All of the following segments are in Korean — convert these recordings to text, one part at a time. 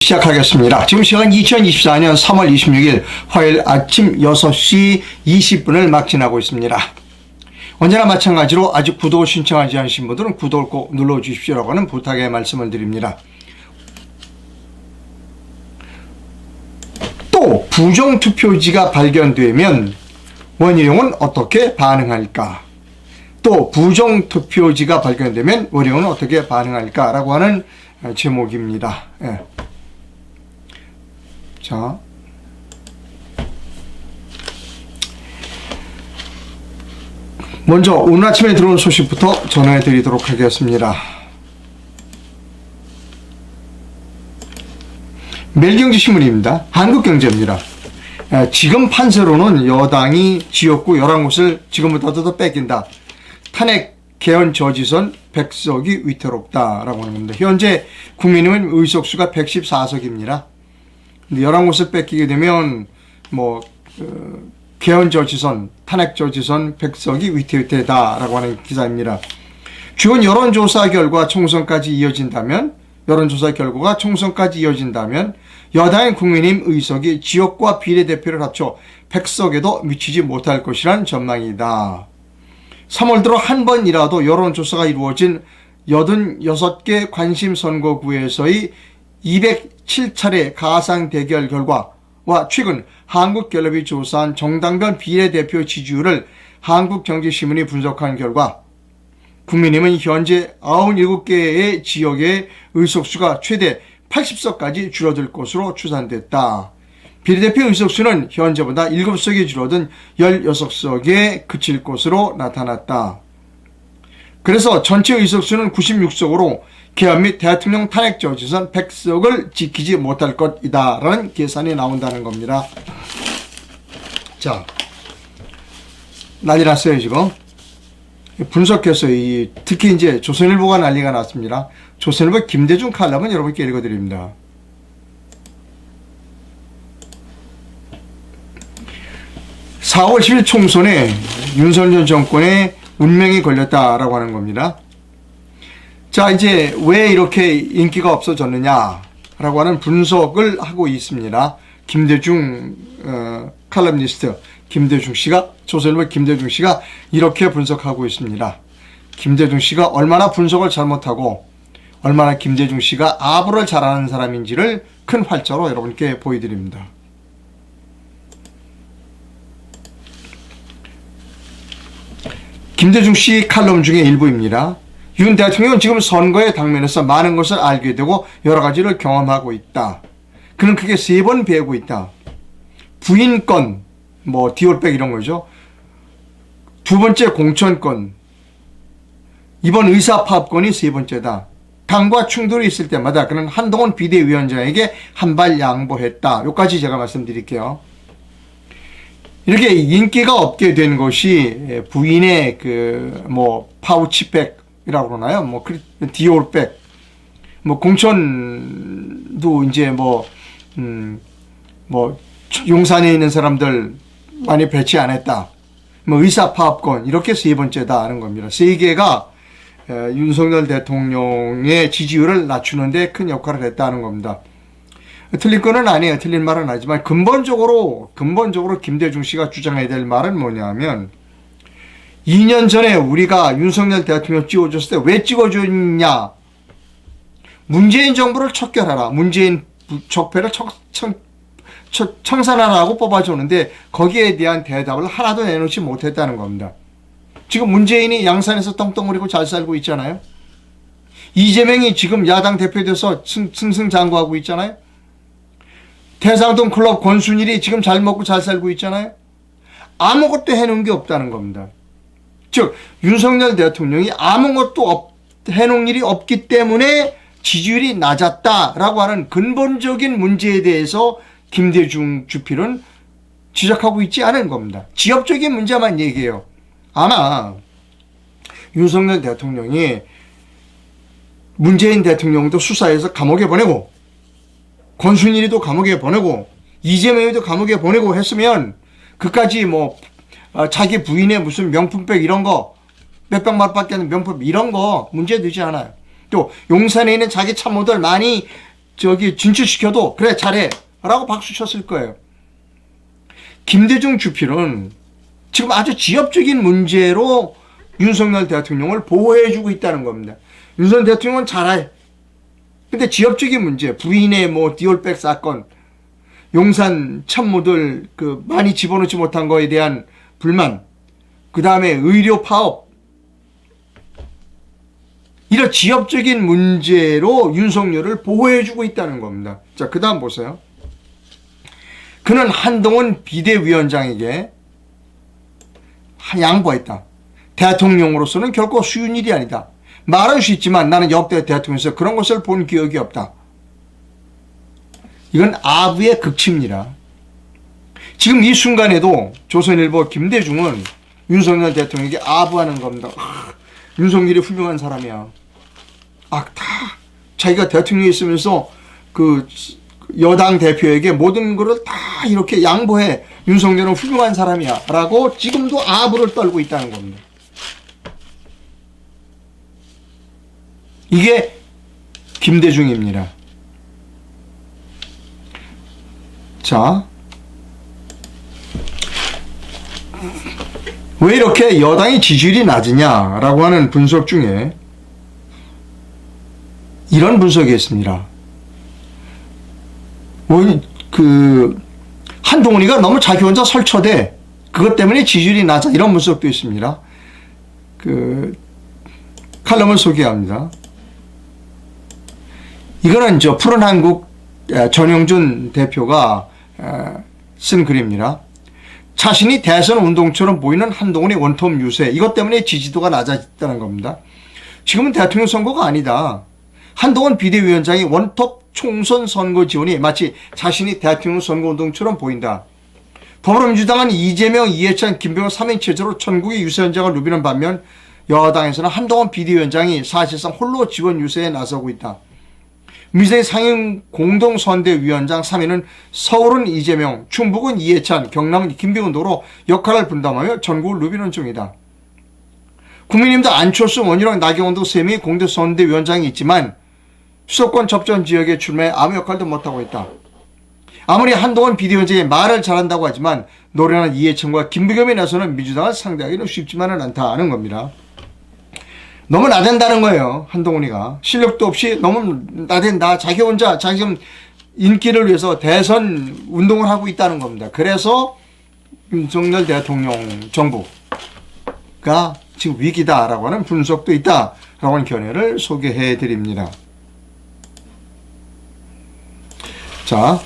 시작하겠습니다. 지금 시간 2024년 3월 26일 화요일 아침 6시 20분을 막 지나고 있습니다. 언제나 마찬가지로 아직 구독을 신청하지 않으신 분들은 구독을 꼭 눌러주십시오라고 하는 부탁의 말씀을 드립니다. 또 부정투표지가 발견되면 원희룡은 어떻게 반응할까? 또 부정투표지가 발견되면 원희룡은 어떻게 반응할까라고 하는 제목입니다. 예. 자, 먼저 오늘 아침에 들어온 소식부터 전해드리도록 하겠습니다. 매일경제신문입니다. 한국경제입니다. 지금 판세로는 여당이 지역구 11곳을 지금부터도 더 뺏긴다. 탄핵 개헌 저지선 100석이 위태롭다라고 하는 겁니다. 현재 국민의힘 의석수가 114석입니다. 11곳을 뺏기게 되면 개헌 저지선, 탄핵 저지선 100석이 위태위태다라고 하는 기사입니다. 주요 여론조사 결과 총선까지 이어진다면, 여론조사 결과가 총선까지 이어진다면 여당의 국민의힘 의석이 지역과 비례대표를 합쳐 100석에도 미치지 못할 것이란 전망이다. 3월 들어 한 번이라도 여론조사가 이루어진 86개 관심선거구에서의 207차례 가상 대결 결과와 최근 한국갤럽이 조사한 정당별 비례대표 지지율을 한국경제신문이 분석한 결과 국민의힘은 현재 97개의 지역의 의석수가 최대 80석까지 줄어들 것으로 추산됐다. 비례대표 의석수는 현재보다 7석이 줄어든 16석에 그칠 것으로 나타났다. 그래서 전체 의석수는 96석으로 개헌 및 대통령 탄핵 저지선 100석을 지키지 못할 것이다 라는 계산이 나온다는 겁니다. 자, 난리 났어요 지금. 분석해서 특히 이제 조선일보가 난리가 났습니다. 조선일보 김대중 칼럼은 여러분께 읽어드립니다. (4월 10일) 총선에 윤석열 정권의 운명이 걸렸다라고 하는 겁니다. 자, 이제 왜 이렇게 인기가 없어졌느냐라고 하는 분석을 하고 있습니다. 김대중 칼럼니스트 김대중 씨가, 조선일보 김대중 씨가 이렇게 분석하고 있습니다. 김대중 씨가 얼마나 분석을 잘못하고 얼마나 김대중 씨가 아부를 잘하는 사람인지를 큰 활자로 여러분께 보여드립니다. 김대중 씨 칼럼 중에 일부입니다. 윤 대통령은 지금 선거의 당면에서 많은 것을 알게 되고 여러 가지를 경험하고 있다. 그는 크게 3번 배우고 있다. 부인권, 디올백 이런 거죠. 두 번째 공천권, 이번 의사파업권이 세 번째다. 당과 충돌이 있을 때마다 그는 한동훈 비대위원장에게 한 발 양보했다. 여기까지 제가 말씀드릴게요. 이렇게 인기가 없게 된 것이 부인의 파우치백이라고 그러나요? 디올백, 공천도 이제 용산에 있는 사람들 많이 배치 안 했다. 의사파업권, 이렇게 세 번째다 하는 겁니다. 세 개가 윤석열 대통령의 지지율을 낮추는데 큰 역할을 했다는 겁니다. 틀린 거는 아니에요. 틀린 말은 아니지만 근본적으로 김대중 씨가 주장해야 될 말은 뭐냐면 2년 전에 우리가 윤석열 대통령 찍어줬을 때 왜 찍어줬냐. 문재인 정부를 척결하라. 문재인 적폐를 청산하라고 뽑아줬는데 거기에 대한 대답을 하나도 내놓지 못했다는 겁니다. 지금 문재인이 양산에서 떵떵거리고 잘 살고 있잖아요. 이재명이 지금 야당 대표돼서 승승장구하고 있잖아요. 대상동 클럽 권순일이 지금 잘 먹고 잘 살고 있잖아요. 아무것도 해놓은 게 없다는 겁니다. 즉 윤석열 대통령이 아무것도 해놓은 일이 없기 때문에 지지율이 낮았다라고 하는 근본적인 문제에 대해서 김대중 주필은 지적하고 있지 않은 겁니다. 지역적인 문제만 얘기해요. 아마 윤석열 대통령이 문재인 대통령도 수사해서 감옥에 보내고 권순일이도 감옥에 보내고 이재명이도 감옥에 보내고 했으면 그까지 자기 부인의 무슨 명품백 이런 거 몇백 만원밖에 안 되는 명품 이런 거 문제 되지 않아요. 또 용산에 있는 자기 참모들 많이 진출시켜도 그래 잘해 라고 박수 쳤을 거예요. 김대중 주필은 지금 아주 지엽적인 문제로 윤석열 대통령을 보호해주고 있다는 겁니다. 윤석열 대통령은 잘해. 근데 지엽적인 문제, 부인의 디올백 사건, 용산 참모들 많이 집어넣지 못한 거에 대한 불만, 그 다음에 의료 파업, 이런 지엽적인 문제로 윤석열을 보호해주고 있다는 겁니다. 자, 그 다음 보세요. 그는 한동훈 비대위원장에게 양보했다. 대통령으로서는 결코 쉬운 일이 아니다. 말할 수 있지만 나는 역대 대통령에서 그런 것을 본 기억이 없다. 이건 아부의 극치입니다. 지금 이 순간에도 조선일보 김대중은 윤석열 대통령에게 아부하는 겁니다. 윤석열이 훌륭한 사람이야. 다 자기가 대통령이 있으면서 여당 대표에게 모든 것을 다 이렇게 양보해. 윤석열은 훌륭한 사람이야. 라고 지금도 아부를 떨고 있다는 겁니다. 이게 김대중입니다. 자, 왜 이렇게 여당의 지지율이 낮으냐라고 하는 분석 중에 이런 분석이 있습니다. 한동훈이가 너무 자기 혼자 설쳐대. 그것 때문에 지지율이 낮아. 이런 분석도 있습니다. 칼럼을 소개합니다. 이거는 푸른 한국 전영준 대표가 쓴 글입니다. 자신이 대선 운동처럼 보이는 한동훈의 원톱 유세, 이것 때문에 지지도가 낮아졌다는 겁니다. 지금은 대통령 선거가 아니다. 한동훈 비대위원장이 원톱 총선 선거 지원이 마치 자신이 대통령 선거 운동처럼 보인다. 더불어민주당은 이재명, 이해찬, 김병호 3인 체제로 전국의 유세 현장을 누비는 반면 여당에서는 한동훈 비대위원장이 사실상 홀로 지원 유세에 나서고 있다. 민주당의 상임 공동선대위원장 3위는 서울은 이재명, 충북은 이해찬, 경남은 김병호 등으로 역할을 분담하며 전국을 누비는 중이다. 국민의힘도 안철수, 원희룡, 나경원 등 3명의 공동선대위원장이 있지만 수도권 접전 지역에 출마해 아무 역할도 못하고 있다. 아무리 한동훈 비대위원장이 말을 잘한다고 하지만 노련한 이해찬과 김부겸에 나서는 민주당을 상대하기는 쉽지만은 않다는 겁니다. 너무 나댄다는 거예요. 한동훈이가. 실력도 없이 너무 나댄다. 자기 혼자 자기 인기를 위해서 대선 운동을 하고 있다는 겁니다. 그래서 윤석열 대통령 정부가 지금 위기다라고 하는 분석도 있다라고 하는 견해를 소개해 드립니다. 자,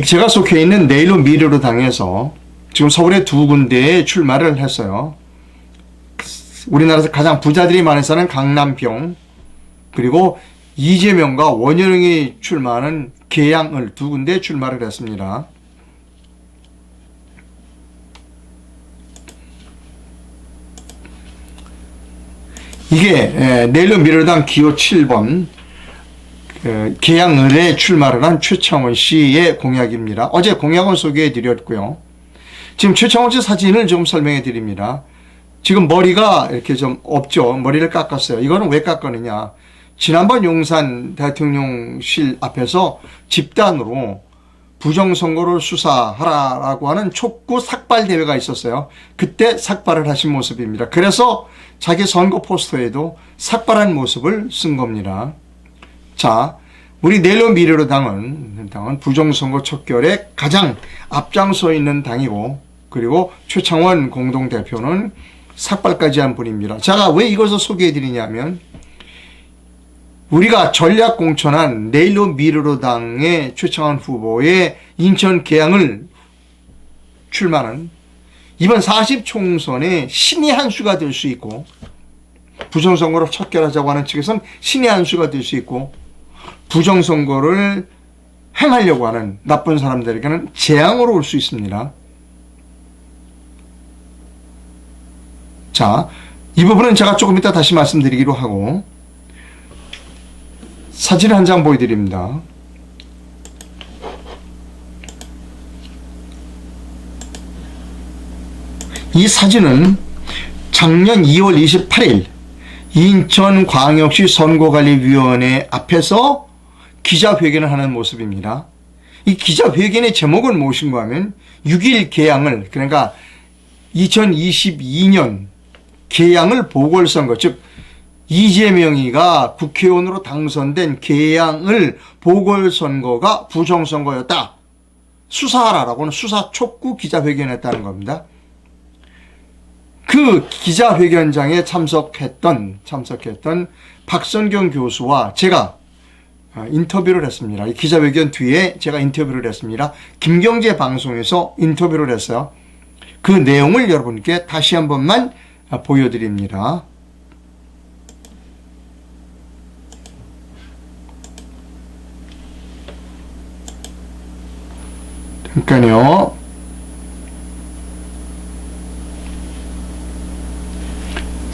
제가 속해 있는 내일로 미래로 당에서 지금 서울에 2군데에 출마를 했어요. 우리나라에서 가장 부자들이 많이 사는 강남병, 그리고 이재명과 원희룡이 출마하는 계양을 2군데에 출마를 했습니다. 이게 내일로 미래당 기호 7번 계양을에 출마를 한 최창원 씨의 공약입니다. 어제 공약을 소개해 드렸고요. 지금 최창원 씨 사진을 좀 설명해 드립니다. 지금 머리가 이렇게 좀 없죠. 머리를 깎았어요. 이거는 왜 깎았느냐. 지난번 용산 대통령실 앞에서 집단으로 부정선거를 수사하라고 하는 촉구 삭발 대회가 있었어요. 그때 삭발을 하신 모습입니다. 그래서 자기 선거 포스터에도 삭발한 모습을 쓴 겁니다. 자, 우리 내일로 미래로 당은 부정선거 척결에 가장 앞장서 있는 당이고, 그리고 최창원 공동대표는 삭발까지 한 분입니다. 제가 왜 이것을 소개해 드리냐면, 우리가 전략 공천한 내일로 미래로 당의 최창원 후보의 인천 계양을 출마하는 이번 40총선의 신의 한 수가 될 수 있고, 부정선거로 척결하자고 하는 측에서는 신의 한 수가 될 수 있고, 부정선거를 행하려고 하는 나쁜 사람들에게는 재앙으로 올 수 있습니다. 자, 이 부분은 제가 조금 이따 다시 말씀드리기로 하고, 사진 한 장 보여드립니다. 이 사진은 작년 2월 28일 인천광역시 선거관리위원회 앞에서 기자회견을 하는 모습입니다. 이 기자회견의 제목은 무엇인가 하면 6.1 개항을, 그러니까 2022년 개항을 보궐선거, 즉 이재명이가 국회의원으로 당선된 개항을 보궐선거가 부정선거였다, 수사하라라고는 수사 촉구 기자회견했다는 겁니다. 그 기자회견장에 참석했던 박선경 교수와 제가 인터뷰를 했습니다. 이 기자회견 뒤에 제가 인터뷰를 했습니다. 김경재 방송에서 인터뷰를 했어요. 그 내용을 여러분께 다시 한 번만 보여드립니다. 그러니까요.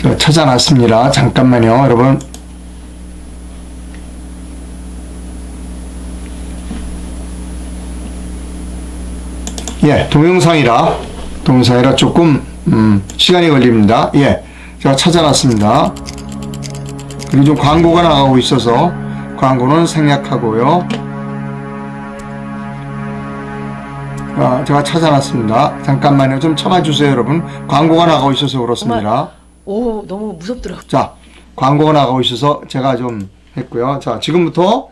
제가 찾아놨습니다. 잠깐만요, 여러분. 예, 동영상이라 조금 시간이 걸립니다. 예, 제가 찾아놨습니다. 그리고 좀 광고가 나가고 있어서 광고는 생략하고요. 제가 찾아놨습니다. 잠깐만요. 좀 참아주세요, 여러분. 광고가 나가고 있어서 그렇습니다. 오, 너무 무섭더라고요. 자, 광고가 나가고 있어서 제가 좀 했고요. 자, 지금부터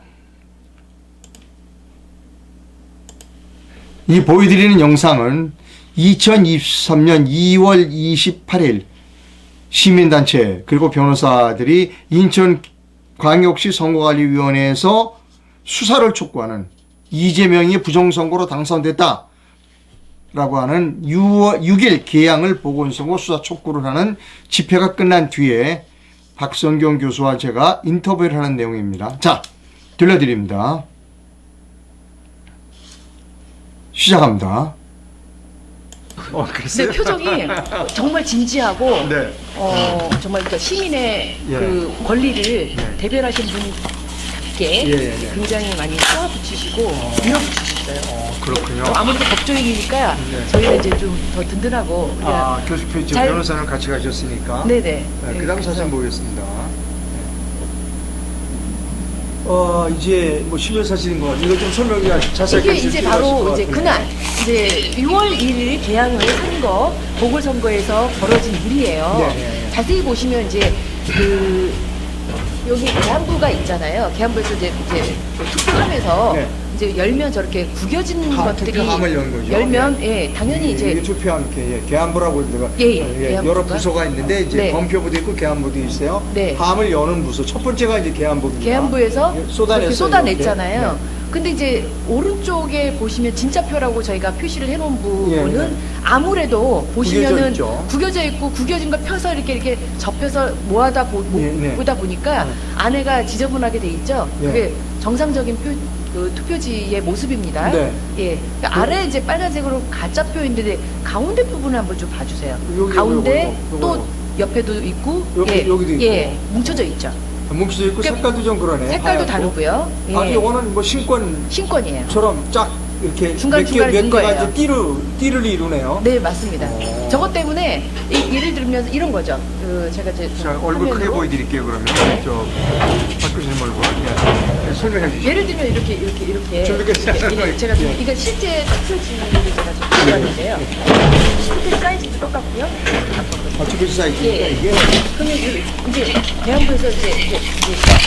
이 보여드리는 영상은 2023년 2월 28일 시민단체 그리고 변호사들이 인천광역시 선거관리위원회에서 수사를 촉구하는 이재명이 부정선거로 당선됐다 라고 하는 6일 개항을 보궐선거 수사 촉구를 하는 집회가 끝난 뒤에 박선경 교수와 제가 인터뷰를 하는 내용입니다. 자, 들려드립니다. 시작합니다. 네, 표정이 정말 진지하고 네. 정말 그러니까 시민의 예. 그 권리를 대변하신 분답게 예. 굉장히 많이 쏘아붙이시고 밀어붙이셨어요. 그렇군요. 아무래도 법조인이니까 네. 저희는 이제 좀 더 든든하고 교수 잘- 변호사는 같이 가셨으니까. 네네. 네, 그 다음 그래서 사진 보겠습니다. 이제 뭐 실물 사진인 것 같아요. 이거 좀 설명해 자세하게 이게 이제 바로 이제 그날 이제 6월 1일 개항을 한 거 보궐선거에서 벌어진 일이에요. 네. 자세히 보시면 이제 그 여기 계안부가 있잖아요. 계안부에서 이제 투표하면서 네. 이제 열면 저렇게 구겨진 것들이 투표함을 여는 거죠. 열면 예 당연히 이게 이제 투표함 이렇게 계안부라고 내가 계안부가? 여러 부서가 있는데 이제 네. 검표부도 있고 계안부도 있어요. 네. 함을 여는 부서 첫 번째가 이제 계안부입니다. 계안부에서 예, 이렇게 쏟아냈어요. 쏟아냈잖아요. 이렇게. 네. 근데 이제 오른쪽에 보시면 진짜표라고 저희가 표시를 해놓은 부분은 예. 아무래도 보시면은 있죠. 구겨져 있고 구겨진 거 펴서 이렇게 접혀서 모아다 보다 보니까 네. 안에가 지저분하게 돼 있죠. 예. 그게 정상적인 그 투표지의 모습입니다. 네. 예, 그러니까 아래 이제 빨간색으로 가짜 표인데 가운데 부분을 한번 좀 봐주세요. 여기, 가운데 요거. 또 옆에도 있고 여기도 있고. 예, 뭉쳐져 있죠. 뭉쳐져 있고 그러니까 색깔도 좀 그러네. 색깔도 하얗고. 다르고요. 예. 요거는 뭐 신권처럼 신권이에요. 쫙 이렇게 중간중간에 몇 넣은 개가 거예요. 이제 띠를 이루네요. 네, 맞습니다. 저것 때문에 예를 들면 이런 거죠. 그 제가 이제 자, 얼굴 크게 화면으로 보여드릴게요, 그러면. 저, 박교수님 얼굴. 예. 설명해 주시죠. 예를 들면 이렇게 준비됐어요. 제가 좀, 예. 이거 실제 투표지를 제가 좀 가져왔는데요. 실제 사이즈도 똑같고요. 투표지 사이즈니까 예. 이게. 그러면 이제 대한부에서 이제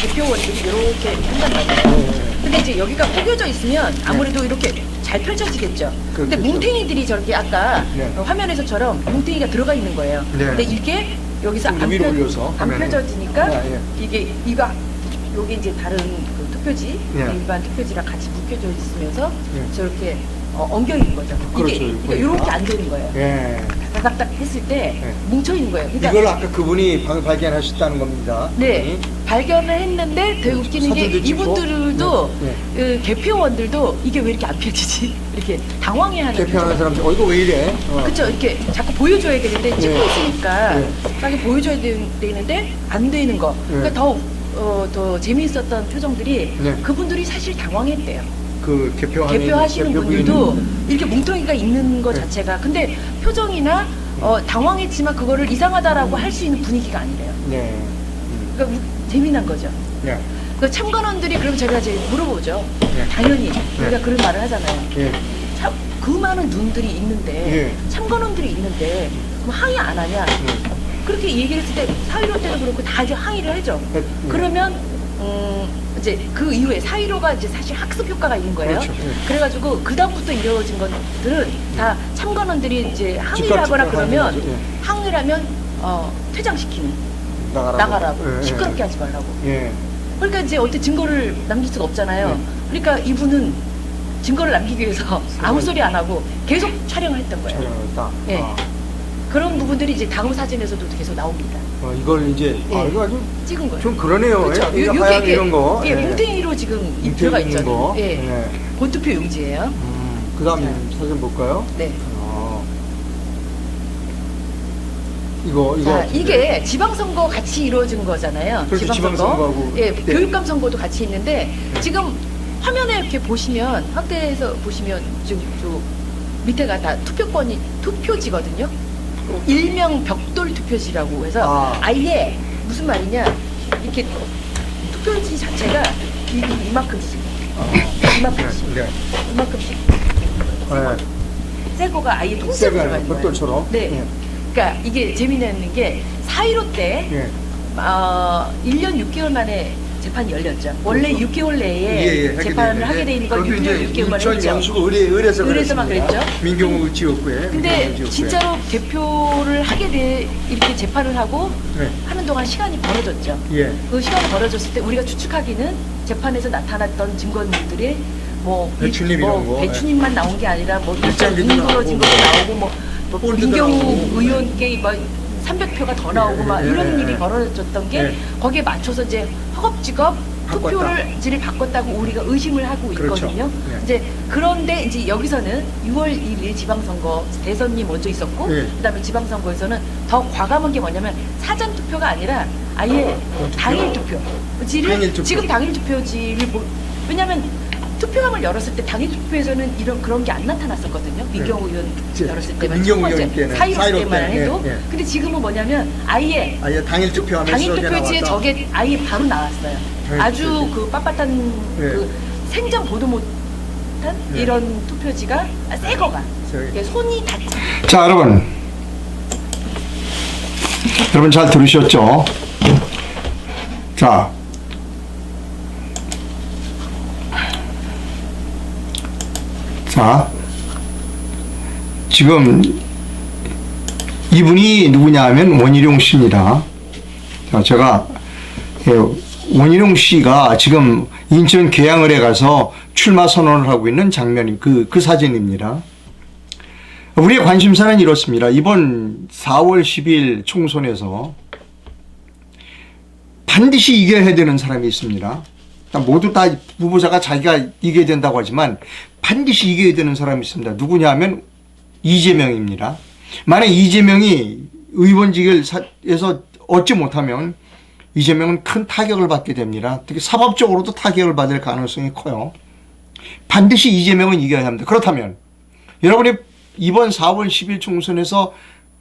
대표원들이 이렇게 한단 말이에요. 근데 이제 여기가 구겨져 있으면 아무래도 이렇게 잘 펼쳐지겠죠. 근데 그렇겠죠. 뭉탱이들이 저렇게 아까 네. 화면에서처럼 뭉탱이가 들어가 있는 거예요. 네. 근데 이게 여기서 안, 위로 올려서 안 화면에. 펴져지니까 아, 예. 이거 여기 이제 다른 그 투표지 예. 일반 투표지랑 같이 묶여져 있으면서 예. 저렇게 엉겨 있는 거죠. 그렇죠, 이게 보니까. 이렇게 안 되는 거예요. 예. 다닥다닥 했을 때 예. 뭉쳐 있는 거예요. 그러니까 이걸 아까 그분이 발견하셨다는 겁니다. 네, 그분이. 발견을 했는데 되게 웃기는 게 사진도 찍고. 이분들도 네, 그 개표원들도 이게 왜 이렇게 안 펴지지? 이렇게 당황해하는 대표하는 표정. 사람들, 이거 왜 이래? 그쵸, 이렇게 자꾸 보여줘야 되는데 찍고 네. 있으니까 네. 자기 보여줘야 되는데 안 되는 거. 그러니까 더 재미있었던 표정들이 네. 그분들이 사실 당황했대요. 그 개표하는 개표하시는 대표 분들도 부인. 이렇게 뭉텅이가 있는 것 네. 자체가 근데 표정이나 당황했지만 그거를 이상하다라고 할 수 있는 분위기가 아니래요. 네. 그러니까 재미난 거죠. 네. 그 참관원들이 그럼 제가 이제 물어보죠. 네. 당연히 우리가 그런 말을 하잖아요. 예. 참, 그 많은 눈들이 있는데 예. 참관원들이 있는데 그럼 항의 안 하냐? 그렇게 얘기를 했을 때 사유로 때도 그렇고 다 이제 항의를 하죠. 네. 그러면 이제 그 이후에 사유로가 이제 사실 학습 효과가 있는 거예요. 그렇죠. 네. 그래가지고 그 다음부터 이루어진 것들은 다 참관원들이 이제 항의를 즉각 하거나 즉각 그러면 항의하죠. 예. 항의를 하면 네. 퇴장시키는 나가라고. 예. 시끄럽게 하지 말라고. 예. 그러니까 이제 어떤 증거를 남길 수가 없잖아요. 네. 그러니까 이분은 증거를 남기기 위해서 아무 소리 안 하고 계속 촬영을 했던 거예요. 촬영했다. 예. 아. 그런 부분들이 이제 다음 사진에서도 계속 나옵니다. 이걸 이제 예. 이거 아주 찍은 거예요. 좀 그러네요. 그렇죠. 예. 하얀 이런 거. 예, 뭉탱이로 지금 들어가 있는 있잖아요. 거. 예. 예. 본투표 용지예요. 그다음 자. 사진 볼까요? 네. 이거 자, 이게 지방선거 같이 이루어진 거잖아요. 그렇죠, 지방선거하고. 예, 네. 교육감 선거도 같이 있는데 지금 화면에 이렇게 보시면 확대해서 보시면 지금 저 밑에가 다 투표권이 투표지거든요. 일명 벽돌 투표지라고 해서 아예 무슨 말이냐 이렇게 투표지 자체가 이만큼씩 이만큼씩 네. 이만큼씩 네. 새 거가 아예 통째로 들어가 있는 거예요. 벽돌처럼. 네. 예. 그러니까 이게 재미있는 게 4.15 때 예. 1년 6개월 만에 재판이 열렸죠. 원래 6개월 내에 재판을 하게 돼 있는 건 6년 6개월 만에 했죠. 영수가 의뢰서만 그랬죠. 민경우 지역구에. 근데 진짜로 개표를 하게 돼 이렇게 재판을 하고 네. 하는 동안 시간이 벌어졌죠. 예. 그 시간이 벌어졌을 때 우리가 추측하기는 재판에서 나타났던 증거물들이 뭐 배추님 이런 거. 배추님만 나온 게 아니라 뭐 일장기도 인구로진 것도 나오고 뭐 볼트도 민경우 나오고. 의원께 막 300표가 더 나오고 막 이런 일이 벌어졌던 게 거기에 맞춰서 이제 허겁지겁 투표지를 바꿨다고 우리가 의심을 하고 그렇죠. 있거든요. 네. 이제 그런데 이제 여기서는 6월 1일 지방선거 대선이 먼저 있었고 네. 그다음에 지방선거에서는 더 과감한 게 뭐냐면 사전 투표가 아니라 아예 당일 투표지를 당일 투표. 지금 당일 투표지를 왜냐하면 투표함을 열었을 때 당일 투표에서는 그런 게 안 나타났었거든요. 민경우 의원 열었을 때만 민경우 첫 번째 의원 때는 4.15 때만 해도. 예, 예. 근데 지금은 뭐냐면 아예 당일 투표하면서 당일 투표지에 저게 아예 바로 나왔어요. 아주 투표지. 그 빳빳한 예. 그 생전 보도 못한 예. 이런 투표지가 새 거가 이게 손이 닿지. 자, 여러분 잘 들으셨죠? 자, 지금 이분이 누구냐 하면 원희룡 씨입니다. 자, 제가 원희룡 씨가 지금 인천 계양을에 가서 출마 선언을 하고 있는 장면이 그 사진입니다. 우리의 관심사는 이렇습니다. 이번 4월 10일 총선에서 반드시 이겨야 되는 사람이 있습니다. 모두 다 후보자가 자기가 이겨야 된다고 하지만 반드시 이겨야 되는 사람이 있습니다. 누구냐 하면 이재명입니다. 만약 이재명이 의원직에서 얻지 못하면 이재명은 큰 타격을 받게 됩니다. 특히 사법적으로도 타격을 받을 가능성이 커요. 반드시 이재명은 이겨야 합니다. 그렇다면 여러분이 이번 4월 10일 총선에서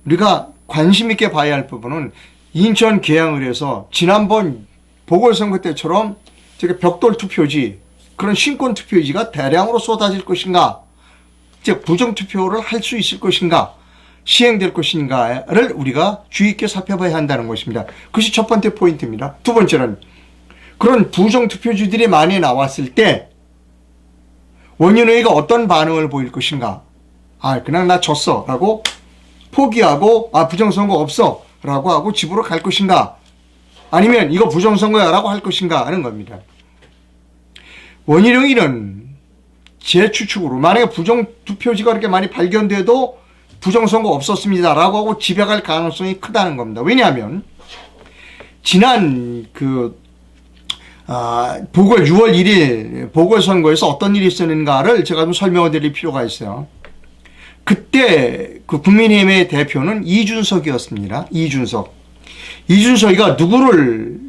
우리가 관심 있게 봐야 할 부분은 인천 계양을에서 지난번 보궐선거 때처럼 저게 벽돌 투표지, 그런 신권 투표지가 대량으로 쏟아질 것인가, 즉 부정 투표를 할 수 있을 것인가, 시행될 것인가를 우리가 주의 있게 살펴봐야 한다는 것입니다. 그것이 첫 번째 포인트입니다. 두 번째는 그런 부정 투표지들이 많이 나왔을 때 원윤의가 어떤 반응을 보일 것인가. 그냥 나 졌어 라고 포기하고 부정선거 없어 라고 하고 집으로 갈 것인가, 아니면 이거 부정선거야 라고 할 것인가 하는 겁니다. 원희룡이는 제 추측으로 만약에 부정투표지가 그렇게 많이 발견돼도 부정선거 없었습니다 라고 하고 집에 갈 가능성이 크다는 겁니다. 왜냐하면 지난 보궐 6월 1일 보궐선거에서 어떤 일이 있었는가를 제가 좀 설명해 드릴 필요가 있어요. 그때 그 국민의힘의 대표는 이준석이었습니다. 이준석이가 누구를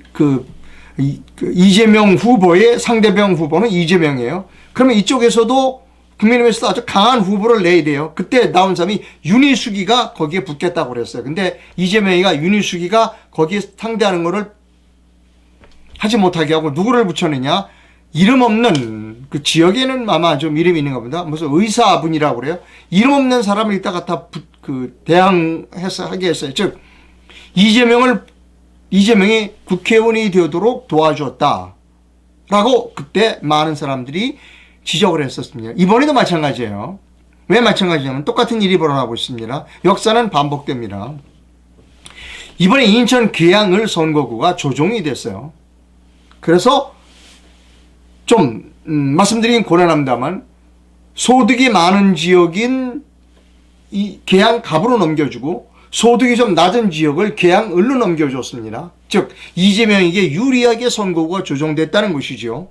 이재명 후보의 상대방 후보는 이재명이에요. 그러면 이쪽에서도 국민의힘에서도 아주 강한 후보를 내야 돼요. 그때 나온 사람이 윤희숙이가 거기에 붙겠다고 그랬어요. 근데 이재명이가 윤희숙이가 거기에 상대하는 거를 하지 못하게 하고 누구를 붙였느냐? 이름 없는, 그 지역에는 아마 좀 이름이 있는가 보다. 무슨 의사분이라고 그래요. 이름 없는 사람을 이따 갖다 대항해서 하게 했어요. 즉, 이재명이 국회의원이 되도록 도와주었다. 라고 그때 많은 사람들이 지적을 했었습니다. 이번에도 마찬가지예요. 왜 마찬가지냐면 똑같은 일이 벌어나고 있습니다. 역사는 반복됩니다. 이번에 인천 계양을 선거구가 조정이 됐어요. 그래서 좀 말씀드리긴 곤란합니다만 소득이 많은 지역인 이 계양갑으로 넘겨주고 소득이 좀 낮은 지역을 계양을로 넘겨줬습니다. 즉 이재명에게 유리하게 선거구가 조정됐다는 것이죠.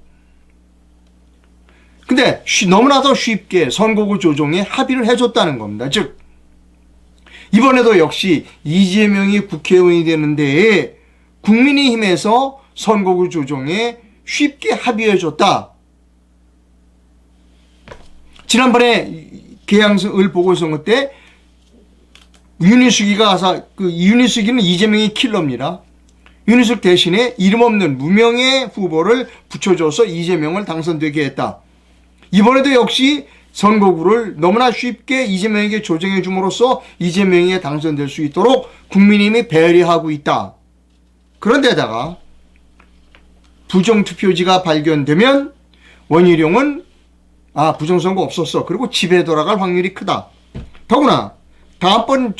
근데 너무나도 쉽게 선거구 조정에 합의를 해줬다는 겁니다. 즉 이번에도 역시 이재명이 국회의원이 되는데 국민의힘에서 선거구 조정에 쉽게 합의해줬다. 지난번에 계양을 보궐선거 때 윤희숙이가 가서 윤희숙이는 이재명이 킬러입니다. 윤희숙 대신에 이름 없는 무명의 후보를 붙여줘서 이재명을 당선되게 했다. 이번에도 역시 선거구를 너무나 쉽게 이재명에게 조정해 줌으로써 이재명이 당선될 수 있도록 국민의힘이 배려하고 있다. 그런데다가 부정투표지가 발견되면 원희룡은 부정선거 없었어. 그리고 집에 돌아갈 확률이 크다. 더구나 다음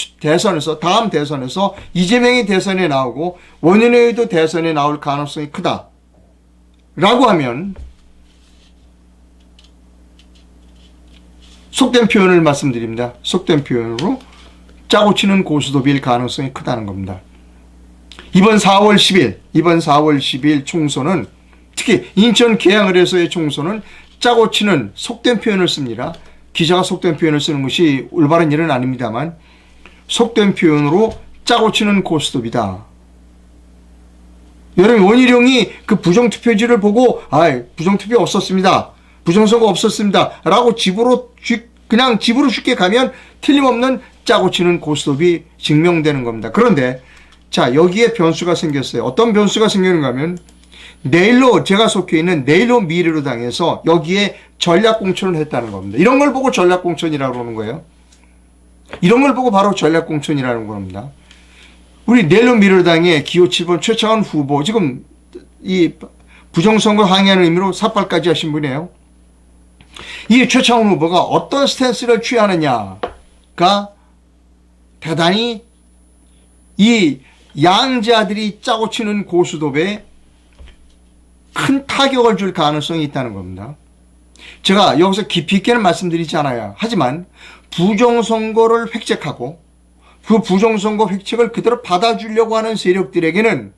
대선에서 이재명이 대선에 나오고 원희룡도 대선에 나올 가능성이 크다. 라고 하면 속된 표현을 말씀드립니다. 속된 표현으로 짜고 치는 고스톱일 가능성이 크다는 겁니다. 이번 4월 10일 총선은 특히 인천 계양을에서의 총선은 짜고 치는 속된 표현을 씁니다. 기자가 속된 표현을 쓰는 것이 올바른 일은 아닙니다만 속된 표현으로 짜고 치는 고스톱이다. 여러분 원희룡이 그 부정투표지를 보고 부정투표 없었습니다. 부정선거 없었습니다. 라고 그냥 집으로 쉽게 가면 틀림없는 짜고 치는 고스톱이 증명되는 겁니다. 그런데 자 여기에 변수가 생겼어요. 어떤 변수가 생기는가 하면 내일로 제가 속해 있는 내일로 미래로당에서 여기에 전략공천을 했다는 겁니다. 이런 걸 보고 전략공천이라고 그러는 거예요. 이런 걸 보고 바로 전략공천이라는 겁니다. 우리 내일로 미래로당의 기호 7번 최창원 후보 지금 이 부정선거 항의하는 의미로 삭발까지 하신 분이에요. 이 최창원 후보가 어떤 스탠스를 취하느냐가 대단히 이 양자들이 짜고 치는 고스톱에 큰 타격을 줄 가능성이 있다는 겁니다. 제가 여기서 깊이 있게는 말씀드리지 않아요. 하지만 부정선거를 획책하고 그 부정선거 획책을 그대로 받아주려고 하는 세력들에게는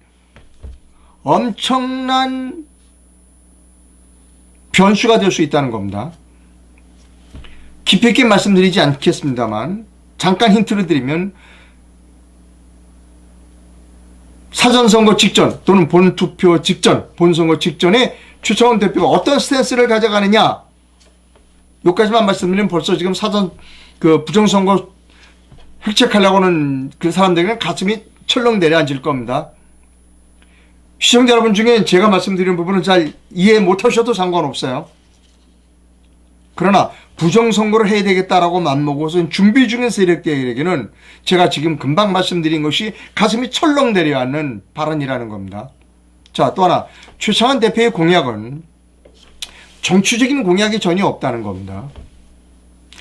엄청난 변수가 될 수 있다는 겁니다. 깊이 있게 말씀드리지 않겠습니다만 잠깐 힌트를 드리면 사전선거 직전 또는 본투표 직전, 본선거 직전에 최창원 대표가 어떤 스탠스를 가져가느냐 여기까지만 말씀드리면 벌써 지금 부정선거 획책하려고 하는 그 사람들에게는 가슴이 철렁 내려앉을 겁니다. 시청자 여러분 중에 제가 말씀드리는 부분은 잘 이해 못하셔도 상관없어요. 그러나 부정선거를 해야 되겠다라고 맘먹어서 준비 중인 세력들에게는 제가 지금 금방 말씀드린 것이 가슴이 철렁 내려앉는 발언이라는 겁니다. 자, 또 하나 최창원 대표의 공약은 정치적인 공약이 전혀 없다는 겁니다.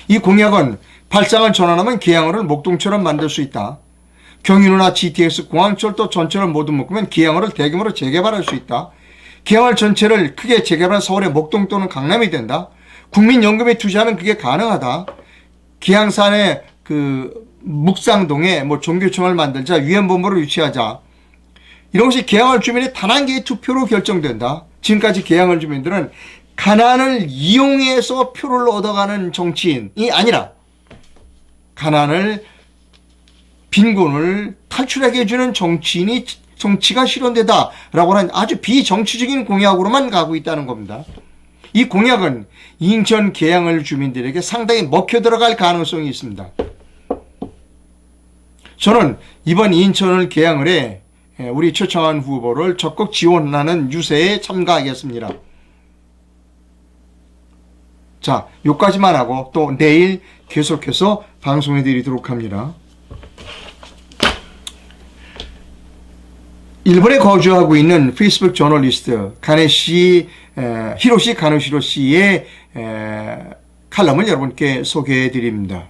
이 공약은 발상을 전환하면 계양을을 목동처럼 만들 수 있다. 경인호나 GTX 공항철도 전체를 모두 묶으면 계양을을 대규모로 재개발할 수 있다. 계양을 전체를 크게 재개발한 서울의 목동 또는 강남이 된다. 국민연금에 투자하면 그게 가능하다. 계양산의 묵상동에 종교청을 만들자. 유엔본부를 유치하자. 이런 것이 계양을 주민의 단 한 개의 투표로 결정된다. 지금까지 계양을 주민들은 가난을 이용해서 표를 얻어가는 정치인이 아니라 가난을 빈곤을 탈출하게 해주는 정치가 실현되다라고 하는 아주 비정치적인 공약으로만 가고 있다는 겁니다. 이 공약은 인천 계양을 주민들에게 상당히 먹혀 들어갈 가능성이 있습니다. 저는 이번 인천을 계양을 해 우리 최창환 후보를 적극 지원하는 유세에 참가하겠습니다. 자, 여기까지만 하고 또 내일 계속해서 방송해 드리도록 합니다. 일본에 거주하고 있는 페이스북 저널리스트 히로시 가네시로 씨의 칼럼을 여러분께 소개해 드립니다.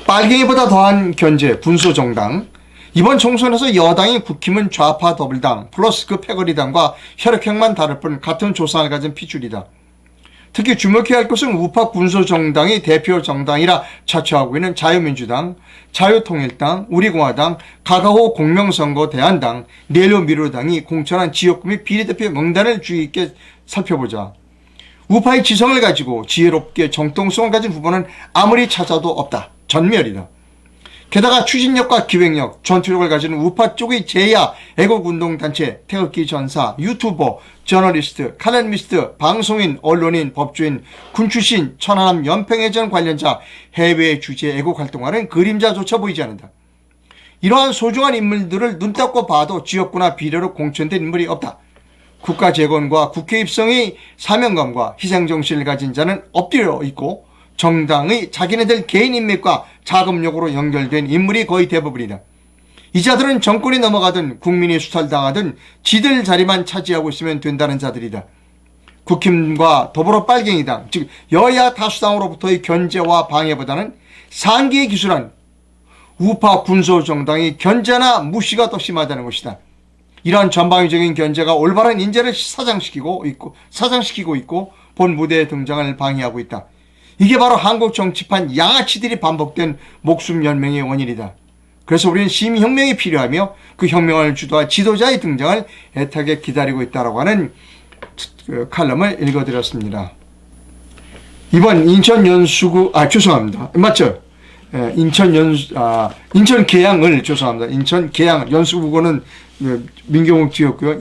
빨갱이보다 더한 견제, 분소정당. 이번 총선에서 여당이 국힘은 좌파 더블당 플러스 그 패거리당과 혈액형만 다를 뿐 같은 조상을 가진 핏줄이다. 특히 주목해야 할 것은 우파 군소정당이 대표 정당이라 자처하고 있는 자유민주당, 자유통일당, 우리공화당, 가가호 공명선거 대안당, 내로미로당이 공천한 지역구 및 비례대표 명단을 주의 있게 살펴보자. 우파의 지성을 가지고 지혜롭게 정통성을 가진 후보는 아무리 찾아도 없다. 전멸이다. 게다가 추진력과 기획력, 전투력을 가진 우파 쪽의 제야, 애국운동단체, 태극기 전사, 유튜버, 저널리스트, 칼럼니스트, 방송인, 언론인, 법조인, 군 출신, 천안함 연평해전 관련자, 해외 주재 애국활동하는 그림자조차 보이지 않는다. 이러한 소중한 인물들을 눈 닦고 봐도 지역구나 비례로 공천된 인물이 없다. 국가 재건과 국회 입성의 사명감과 희생정신을 가진 자는 엎드려 있고 정당의 자기네들 개인 인맥과 자금력으로 연결된 인물이 거의 대부분이다. 이 자들은 정권이 넘어가든 국민이 수탈당하든 지들 자리만 차지하고 있으면 된다는 자들이다. 국힘과 더불어 빨갱이당, 즉 여야 다수당으로부터의 견제와 방해보다는 상기에 기술한 우파 군소정당의 견제나 무시가 더 심하다는 것이다. 이러한 전방위적인 견제가 올바른 인재를 사장시키고 있고 본 무대의 등장을 방해하고 있다. 이게 바로 한국 정치판 양아치들이 반복된 목숨 연명의 원인이다. 그래서 우리는 시민혁명이 필요하며 그 혁명을 주도할 지도자의 등장을 애타게 기다리고 있다고 하는 칼럼을 읽어드렸습니다. 이번 인천 연수구, 죄송합니다. 맞죠? 인천 계양을, 죄송합니다. 인천 계양, 연수구는 민경욱 지었고요.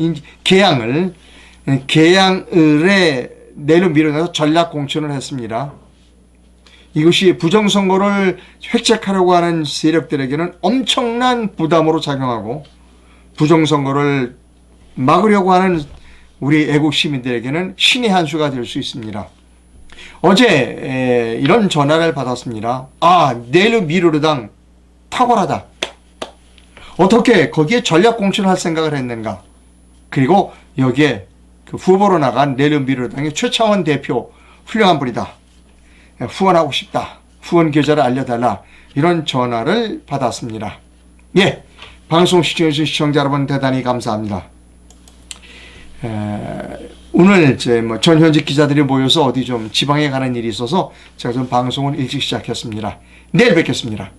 계양을에 내로 밀어내서 전략 공천을 했습니다. 이것이 부정선거를 획책하려고 하는 세력들에게는 엄청난 부담으로 작용하고 부정선거를 막으려고 하는 우리 애국 시민들에게는 신의 한 수가 될 수 있습니다. 어제 이런 전화를 받았습니다. 내로미르당 탁월하다. 어떻게 거기에 전략 공천을 할 생각을 했는가. 그리고 여기에 그 후보로 나간 내로미르당의 최창원 대표 훌륭한 분이다. 후원하고 싶다. 후원 계좌를 알려달라. 이런 전화를 받았습니다. 예, 방송 시청해주신 시청자 여러분 대단히 감사합니다. 오늘 전현직 기자들이 모여서 어디 좀 지방에 가는 일이 있어서 제가 좀 방송을 일찍 시작했습니다. 내일 뵙겠습니다.